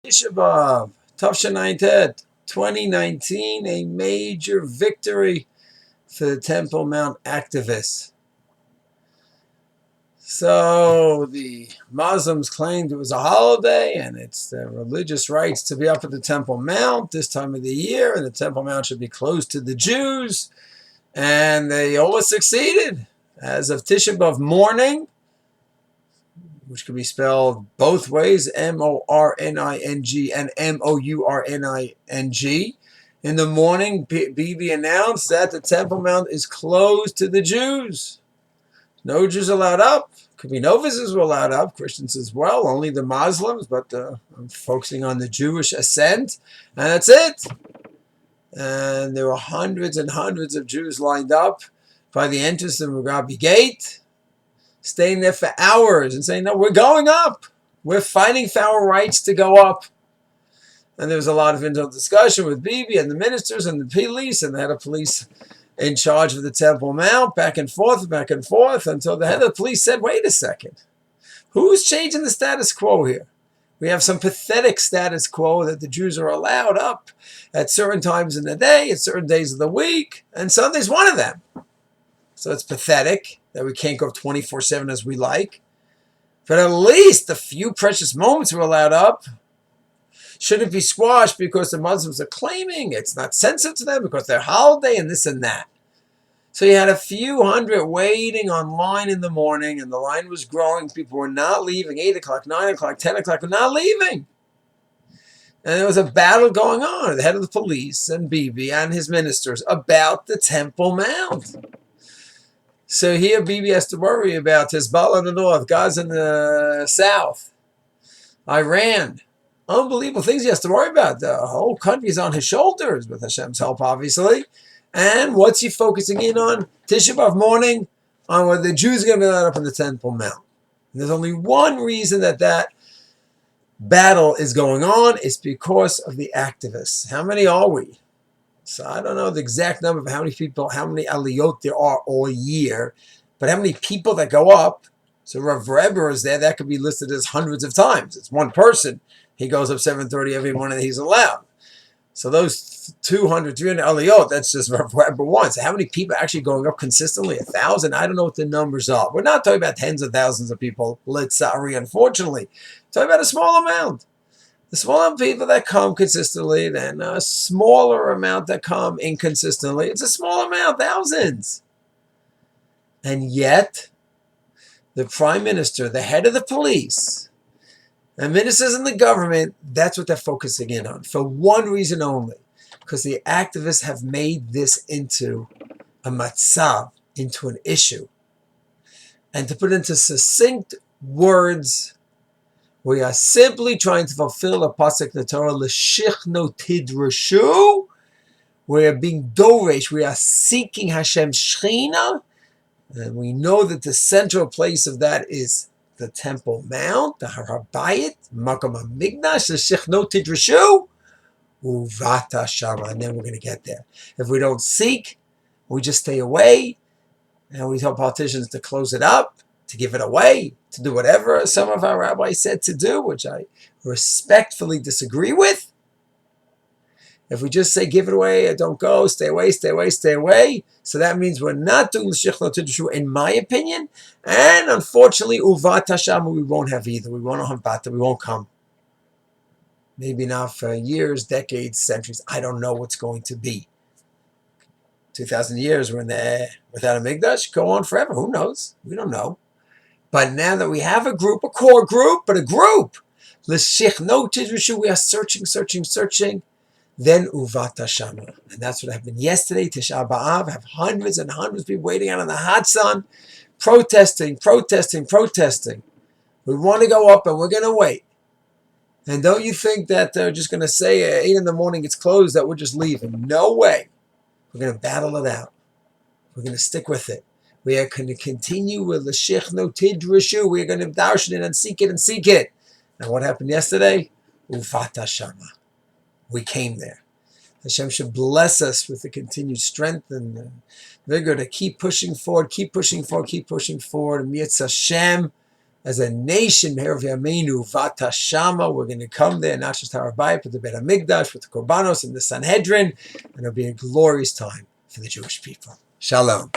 Tisha B'av, Tavshanayintet, 2019, a major victory for the Temple Mount activists. So the Muslims claimed it was a holiday and it's their religious rights to be up at the Temple Mount this time of the year, and the Temple Mount should be closed to the Jews. And they almost succeeded. As of Tisha B'av morning, which can be spelled both ways, M-O-R-N-I-N-G and M-O-U-R-N-I-N-G. In the morning, Bibi announced that the Temple Mount is closed to the Jews. No Jews allowed up. Could be no visitors were allowed up. Christians as well. Only the Muslims, but I'm focusing on the Jewish ascent. And that's it. And there were hundreds and hundreds of Jews lined up by the entrance of Mugabe Gate, staying there for hours and saying, no, we're going up. We're fighting for our rights to go up. And there was a lot of internal discussion with Bibi and the ministers and the police, and the head of police in charge of the Temple Mount, back and forth, until the head of the police said, wait a second. Who's changing the status quo here? We have some pathetic status quo that the Jews are allowed up at certain times in the day, at certain days of the week, and Sunday's one of them. So it's pathetic that we can't go 24/7 as we like. But at least the few precious moments we're allowed up shouldn't be squashed because the Muslims are claiming it's not sensitive to them because they're holiday and this and that. So you had a few hundred waiting online in the morning, and the line was growing. People were not leaving. 8 o'clock, 9 o'clock, 10 o'clock were not leaving. And there was a battle going on, the head of the police and Bibi and his ministers, about the Temple Mount. So here Bibi has to worry about Hezbollah in the north, Gaza in the south, Iran. Unbelievable things he has to worry about. The whole country is on his shoulders, with Hashem's help, obviously. And what's he focusing in on? Tisha B'av morning, on whether the Jews are going to be let up in the Temple Mount. And there's only one reason that battle is going on. It's because of the activists. How many are we? So I don't know the exact number of how many people, how many aliyot there are all year, but how many people that go up. So Rav Reber is there. That could be listed as hundreds of times. It's one person. He goes up 7:30 every morning that he's allowed. So those 200, 300 aliyot, that's just Rav Reber once. How many people are actually going up consistently? 1,000? I don't know what the numbers are. We're not talking about tens of thousands of people, Litzari, unfortunately. We're talking about a small amount. The smaller people that come consistently, then a smaller amount that come inconsistently. It's a small amount, thousands. And yet, the prime minister, the head of the police, and ministers in the government, that's what they're focusing in on, for one reason only. Because the activists have made this into a matzav, into an issue. And to put it into succinct words, we are simply trying to fulfill a pasuk in the Torah, l'shichno tidrashu. We are being doresh. We are seeking Hashem's Shechina. And we know that the central place of that is the Temple Mount, the Har Bayit, Makom HaMikdash, l'shichno tidrashu, uvata shama. And then we're going to get there. If we don't seek, we just stay away. And we tell politicians to close it up, to give it away, to do whatever some of our rabbis said to do, which I respectfully disagree with. If we just say give it away, don't go, stay away, stay away, stay away, so that means we're not doing l'shichno tidrashu, in my opinion. And unfortunately, uvat hasham, we won't have either. We won't have bata, we won't come. Maybe not for years, decades, centuries. I don't know what's going to be. 2,000 years we're in there without a mikdash, go on forever. Who knows? We don't know. But now that we have a group, a core group, but a group, l'shichno tidrashu, we are searching. Then uvata shama. And that's what happened yesterday, Tisha B'av. Have hundreds and hundreds of people waiting out in the hot sun, protesting. We want to go up and we're going to wait. And don't you think that they're just going to say at 8 in the morning it's closed, that we're just leaving. No way. We're going to battle it out. We're going to stick with it. We are going to continue with the l'shichno tidrashu. We are going to darshan it and seek it. And what happened yesterday? Uvata shama. We came there. Hashem should bless us with the continued strength and vigor to keep pushing forward. And Yitz Hashem, as a nation, Me'er V'yameinu Vata Shama. We're going to come there, not just Har Habayit, but the Beit HaMikdash, with the Korbanos and the Sanhedrin, and it'll be a glorious time for the Jewish people. Shalom.